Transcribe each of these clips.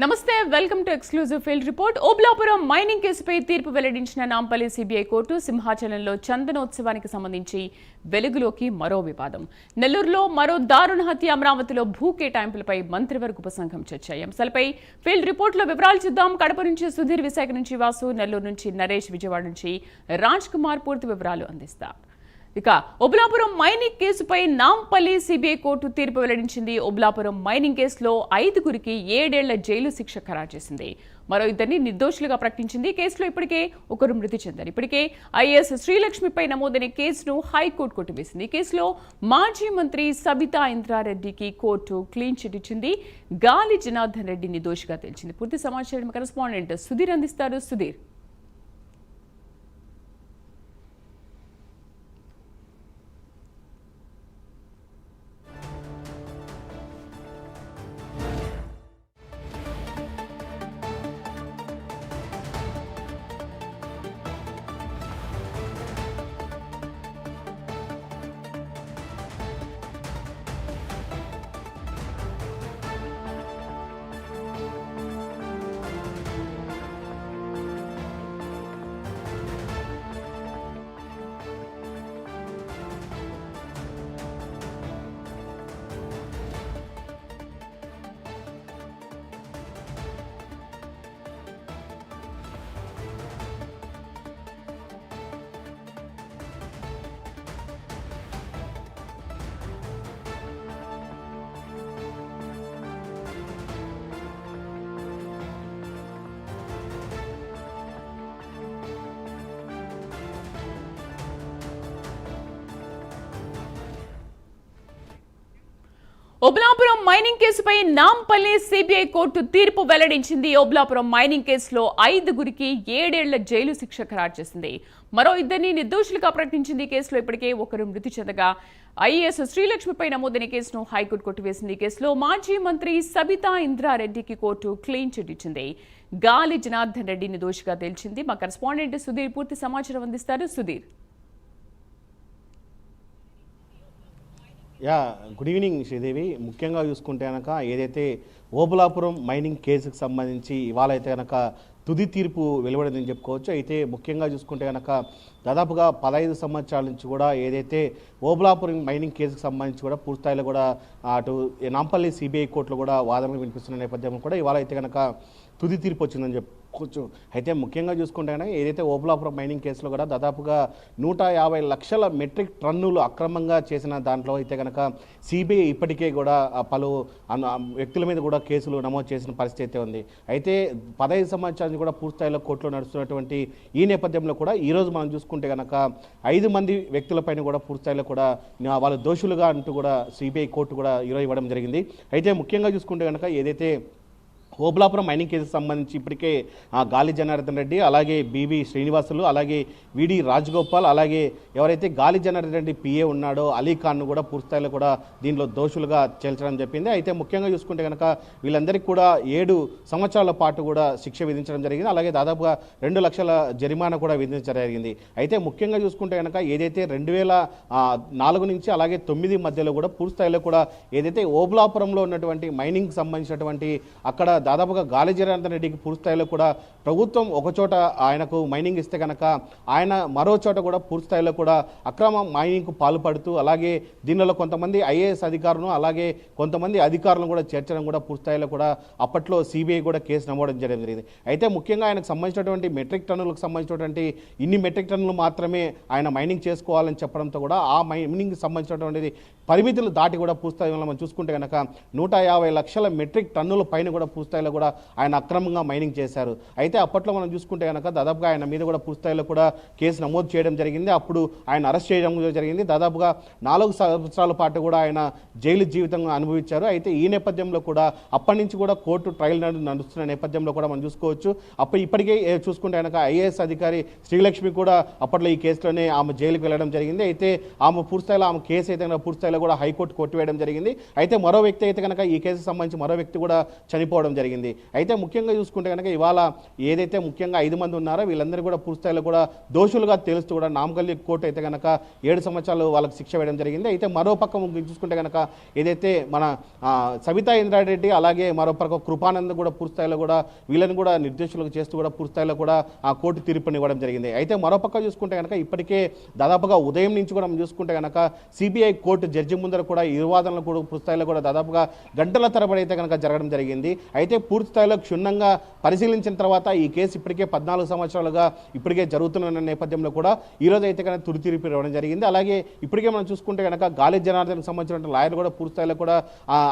నమస్తే welcome to exclusive field report. Oblapuram mining కేసుపై తీర్పు వెల్లడించిన నాంపల్లి సిబిఐ కోర్టు సింహాచలంలో చందనోత్సవానికి సంబంధించి వెలుగులోకి మరో వివాదం. నెల్లూరులో మరో దారుణ హత్య, అమరావతిలో భూ కేటాయింపులపై మంత్రివర్గ ఉపసంఘం చర్చ. అంశాలపై ఫీల్డ్ రిపోర్ట్లో వివరాలు చూద్దాం. కడప నుంచి సుధీర్, విశాఖ నుంచి వాసు, నెల్లూరు నుంచి నరేష్, విజయవాడ నుంచి రాజ్ కుమార్ పూర్తి వివరాలు అందిస్తారు. ఇక ఓబ్లాపురం మైనింగ్ కేసుపై నాంపల్లి సిబిఐ కోర్టు తీర్పు వెల్లడించింది. ఓబ్లాపురం మైనింగ్ కేసులో 5గురికి 7 ఏళ్ల జైలు శిక్ష ఖరారు చేసింది. మరో 2 నిర్దోషులుగా ప్రకటించింది. కేసులో ఇప్పటికే ఒకరు మృతి చెందారు. ఇప్పటికే ఐఏఎస్ శ్రీలక్ష్మిపై నమోదైన కేసును హైకోర్టు కొట్టివేసింది. ఈ కేసులో మాజీ మంత్రి సబితా ఇంద్రారెడ్డికి కోర్టు క్లీన్ చిట్ ఇచ్చింది. గాలి జనార్దన్ రెడ్డి నిర్దోషిగా తేల్చింది. పూర్తి సమాచారం కరెస్పాండెంట్ సుధీర్ అందిస్తారు. సుధీర్, ఓబ్లాపురం మైనింగ్ కేసుపై నాంపల్లి సిబిఐ కోర్టు తీర్పు వెల్లడించింది. ఓబ్లాపురం మైనింగ్ కేసులో 5గురికి 7 ఏళ్ల జైలు శిక్ష ఖరారు చేసింది. మరో 2 నిర్దోషులుగా ప్రకటించింది. కేసులో ఇప్పటికే ఒకరు మృతి చెందగా ఐఏఎస్ శ్రీలక్ష్మిపై నమోదైన కేసును హైకోర్టు కొట్టివేసింది. కేసులో మాజీ మంత్రి సబితా ఇంద్రారెడ్డికి కోర్టు క్లీన్ చిట్ ఇచ్చింది. గాలి జనార్దన్ రెడ్డి నిర్దోషిగా తేల్చింది. మా కరెస్పాండెంట్ సుధీర్ పూర్తి సమాచారం అందిస్తారు. Sudheer, good evening Sridevi. ముఖ్యంగా చూసుకుంటే కనుక ఏదైతే ఓబులాపురం మైనింగ్ కేసుకు సంబంధించి ఇవాళ అయితే కనుక తుది తీర్పు వెలువడిందని చెప్పుకోవచ్చు. అయితే ముఖ్యంగా చూసుకుంటే కనుక దాదాపుగా 15 సంవత్సరాల నుంచి కూడా ఏదైతే ఓబులాపురం మైనింగ్ కేసుకు సంబంధించి కూడా పూర్తిస్థాయిలో కూడా అటు నాంపల్లి సిబిఐ కోర్టులో కూడా వాదనలు వినిపిస్తున్న నేపథ్యంలో కూడా ఇవాళ అయితే కనుక తుది తీర్పు వచ్చిందని చెప్పుకోవచ్చు. అయితే ముఖ్యంగా చూసుకుంటే కనుక ఏదైతే ఓబులాపురం మైనింగ్ కేసులో కూడా దాదాపుగా 150 లక్షల మెట్రిక్ టన్నులు అక్రమంగా చేసిన దాంట్లో అయితే కనుక సిబిఐ ఇప్పటికే కూడా పలు వ్యక్తుల మీద కూడా కేసులు నమోదు చేసిన పరిస్థితి అయితే ఉంది. అయితే 15 సంవత్సరాల నుంచి కూడా పూర్తిస్థాయిలో కోర్టులో నడుస్తున్నటువంటి ఈ నేపథ్యంలో కూడా ఈరోజు మనం చూసుకుంటే కనుక 5 మంది వ్యక్తులపైన కూడా పూర్తిస్థాయిలో కూడా వాళ్ళు దోషులుగా అంటూ కూడా సిబిఐ కోర్టు కూడా ఈరోజు ఇవ్వడం జరిగింది. అయితే ముఖ్యంగా చూసుకుంటే కనుక ఏదైతే ఓబులాపురం మైనింగ్ కేసుకు సంబంధించి ఇప్పటికే గాలి జనార్దన్ రెడ్డి, అలాగే బివి శ్రీనివాసులు, అలాగే విడి రాజగోపాల్, అలాగే ఎవరైతే గాలి జనార్దన్ రెడ్డి పిఏ ఉన్నాడో అలీ ఖాన్ను కూడా పూర్తిస్థాయిలో కూడా దీనిలో దోషులుగా చేల్చడం చెప్పింది. అయితే ముఖ్యంగా చూసుకుంటే కనుక వీళ్ళందరికీ కూడా 7 సంవత్సరాల పాటు కూడా శిక్ష విధించడం జరిగింది. అలాగే దాదాపుగా 2 లక్షల జరిమానా కూడా విధించడం జరిగింది. అయితే ముఖ్యంగా చూసుకుంటే కనుక ఏదైతే 2004 నుంచి అలాగే 9 మధ్యలో కూడా పూర్తిస్థాయిలో కూడా ఏదైతే ఓబులాపురంలో ఉన్నటువంటి మైనింగ్ సంబంధించినటువంటి అక్కడ దాదాపుగా గాలి జనార్దన్ రెడ్డికి పూర్తిస్థాయిలో కూడా ప్రభుత్వం ఒకచోట ఆయనకు మైనింగ్ ఇస్తే కనుక ఆయన మరో చోట కూడా పూర్తిస్థాయిలో కూడా అక్రమ మైనింగ్కు పాల్పడుతూ అలాగే దీనిలో కొంతమంది ఐఏఎస్ అధికారులను అలాగే కొంతమంది అధికారులను కూడా చేర్చడం కూడా పూర్తిస్థాయిలో కూడా అప్పట్లో సిబిఐ కూడా కేసు నమోదు చేయడం జరిగింది. అయితే ముఖ్యంగా ఆయనకు సంబంధించినటువంటి మెట్రిక్ టన్నులకు సంబంధించినటువంటి ఇన్ని మెట్రిక్ టన్నులు మాత్రమే ఆయన మైనింగ్ చేసుకోవాలని చెప్పడంతో కూడా ఆ మైనింగ్కి సంబంధించినటువంటి పరిమితులు దాటి కూడా పూర్తిస్థాయిలో మనం చూసుకుంటే కనుక 150 లక్షల మెట్రిక్ టన్నుల పైన కూడా పూర్తిస్థాయిలో కూడా ఆయన అక్రమంగా మైనింగ్ చేశారు. అయితే అప్పట్లో మనం చూసుకుంటే కనుక దాదాపుగా ఆయన మీద కూడా పూర్తిస్థాయిలో కూడా కేసు నమోదు చేయడం జరిగింది. అప్పుడు ఆయన అరెస్ట్ చేయడం జరిగింది. దాదాపుగా 4 సంవత్సరాల పాటు కూడా ఆయన జైలు జీవితం అనుభవించారు. అయితే ఈ నేపథ్యంలో కూడా అప్పటి నుంచి కూడా కోర్టు ట్రయల్ నడుస్తున్న నేపథ్యంలో కూడా మనం చూసుకోవచ్చు. ఇప్పటికే చూసుకుంటే కనుక ఐఏఎస్ అధికారి శ్రీలక్ష్మి కూడా అప్పట్లో ఈ కేసులోనే ఆమె జైలుకి వెళ్ళడం జరిగింది. అయితే ఆమె పూర్తిస్థాయిలో ఆమె కేసు అయితే పూర్తిస్థాయిలో పూర్తిస్థాయిలో కూడా హైకోర్టు కొట్టివేయడం జరిగింది. అయితే మరో వ్యక్తి అయితే కనుక ఈ కేసుకు సంబంధించి మరో వ్యక్తి కూడా చనిపోవడం జరిగింది. అయితే ముఖ్యంగా చూసుకుంటే కనుక ఇవాళ ఏదైతే ముఖ్యంగా 5 మంది ఉన్నారో వీళ్ళందరూ కూడా పూర్తిస్థాయిలో కూడా దోషులుగా తెలుస్తూ కూడా నామకల్లి కోర్టు అయితే కనుక 7 సంవత్సరాలు వాళ్ళకి శిక్ష వేయడం జరిగింది. అయితే మరో పక్క చూసుకుంటే కనుక ఏదైతే మన సబితా ఇంద్రారెడ్డి అలాగే మరో పక్క కృపానంద్ కూడా పూర్తిస్థాయిలో కూడా వీళ్ళని కూడా నిర్దేశులకు చేస్తూ కూడా పూర్తిస్థాయిలో కూడా ఆ కోర్టు తీర్పునివ్వడం జరిగింది. అయితే మరో పక్క చూసుకుంటే కనుక ఇప్పటికే దాదాపుగా ఉదయం నుంచి కూడా మనం చూసుకుంటే కనుక సిబిఐ కోర్టు జడ్జి ముందర కూడా ఈ వాదనలు కూడా పూర్తిస్థాయిలో కూడా దాదాపుగా గంటల తరబడి అయితే కనుక జరగడం జరిగింది. అయితే పూర్తిస్థాయిలో క్షుణ్ణంగా పరిశీలించిన తర్వాత ఈ కేసు ఇప్పటికే 14 సంవత్సరాలుగా ఇప్పటికే జరుగుతున్న నేపథ్యంలో కూడా ఈరోజు అయితే కనుక తుది తీర్పు ఇవ్వడం జరిగింది. అలాగే ఇప్పటికే మనం చూసుకుంటే కనుక గాలి జనార్దన్కి సంబంధించిన లాయర్ కూడా పూర్తిస్థాయిలో కూడా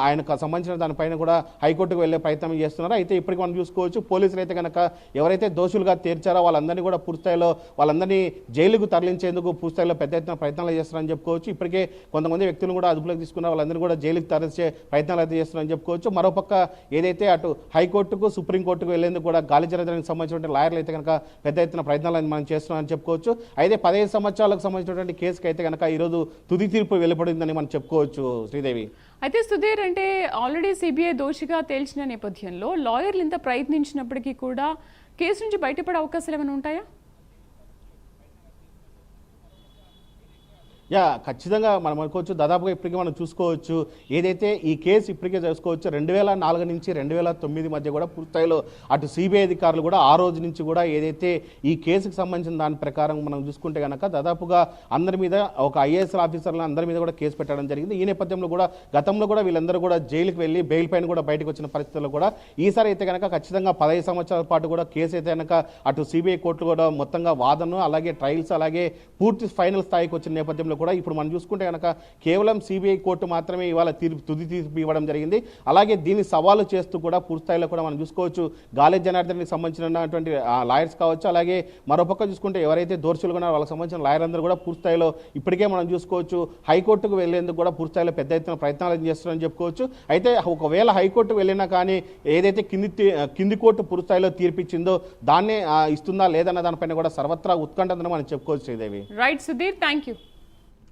ఆయనకు సంబంధించిన దానిపైన కూడా హైకోర్టుకు వెళ్లే ప్రయత్నం చేస్తున్నారు. అయితే ఇప్పటికీ మనం చూసుకోవచ్చు పోలీసులు అయితే కనుక ఎవరైతే దోషులుగా తీర్చారో వాళ్ళందరినీ కూడా పూర్తిస్థాయిలో వాళ్ళందరినీ జైలుకు తరలించేందుకు పూర్తిస్థాయిలో పెద్ద ఎత్తున ప్రయత్నాలు చేస్తున్నారని చెప్పుకోవచ్చు. ఇప్పటికే కొంతమంది వ్యక్తులను కూడా అదుపులోకి తీసుకున్నారు, వాళ్ళందరూ కూడా జైలుకు తరలించే ప్రయత్నాలు అయితే చేస్తున్నారని చెప్పుకోవచ్చు. మరోపక్క ఏదైతే అటు హైకోర్టుకు సుప్రీంకోర్టుకు వెళ్లేందుకు కూడా గాలి జనార్దన్కి సంబంధించిన లాయర్లు అయితే కనుక పెద్ద ఎత్తున ప్రయత్నాలు మనం చేస్తున్నామని చెప్పుకోవచ్చు. అయితే 15 సంవత్సరాలకు సంబంధించినటువంటి కేసుకి అయితే కనుక ఈరోజు తుది తీర్పు వెలువడిందని మనం చెప్పుకోవచ్చు శ్రీదేవి. అయితే సుధీర్, అంటే ఆల్రెడీ సిబిఐ దోషిగా తేల్చిన నేపథ్యంలో లాయర్లు ఇంత ప్రయత్నించినప్పటికీ కూడా కేసు నుంచి బయటపడే అవకాశాలు ఏమైనా ఉంటాయా? ఖచ్చితంగా మనం అనుకోవచ్చు. దాదాపుగా ఇప్పటికీ మనం చూసుకోవచ్చు ఏదైతే ఈ కేసు ఇప్పటికే చూసుకోవచ్చు 2004 నుంచి 2009 మధ్య కూడా పూర్తిస్థాయిలో అటు సిబిఐ అధికారులు కూడా ఆ రోజు నుంచి కూడా ఏదైతే ఈ కేసుకు సంబంధించిన దాని ప్రకారం మనం చూసుకుంటే కనుక దాదాపుగా అందరి మీద ఒక ఐఏఎస్ ఆఫీసర్లు అందరి మీద కూడా కేసు పెట్టడం జరిగింది. ఈ నేపథ్యంలో కూడా గతంలో కూడా వీళ్ళందరూ కూడా జైలుకి వెళ్ళి బెయిల్ పైన కూడా బయటకు వచ్చిన పరిస్థితుల్లో కూడా ఈసారి అయితే కనుక ఖచ్చితంగా 15 సంవత్సరాల పాటు కూడా కేసు అయితే కనుక అటు సిబిఐ కోర్టులు కూడా మొత్తంగా వాదనలు అలాగే ట్రయల్స్ అలాగే పూర్తి ఫైనల్ స్థాయికి వచ్చిన నేపథ్యంలో కూడా ఇప్పుడు మనం చూసుకుంటే కనుక కేవలం సిబిఐ కోర్టు మాత్రమే ఇవాళ తుది తీర్పు ఇవ్వడం జరిగింది. అలాగే దీన్ని సవాలు చేస్తూ కూడా పూర్తిస్థాయిలో కూడా మనం చూసుకోవచ్చు గాలి జనార్దన్కి సంబంధించినటువంటి లాయర్స్ కావచ్చు, అలాగే మరోపక్క చూసుకుంటే ఎవరైతే దోషులుగా ఉన్నారో వాళ్ళకి సంబంధించిన లాయర్ అందరూ కూడా పూర్తిస్థాయిలో ఇప్పటికే మనం చూసుకోవచ్చు హైకోర్టుకు వెళ్లేందుకు కూడా పూర్తిస్థాయిలో పెద్ద ఎత్తున ప్రయత్నాలు చేస్తున్నారని చెప్పుకోవచ్చు. అయితే ఒకవేళ హైకోర్టుకు వెళ్ళినా కానీ ఏదైతే కింది కోర్టు పూర్తిస్థాయిలో తీర్పిచ్చిందో దాన్నే ఇస్తుందా లేదన్న దానిపైన కూడా సర్వత్రా ఉత్కంఠ మనం చెప్పుకోవచ్చు Sridevi. Right Sudheer, thank you.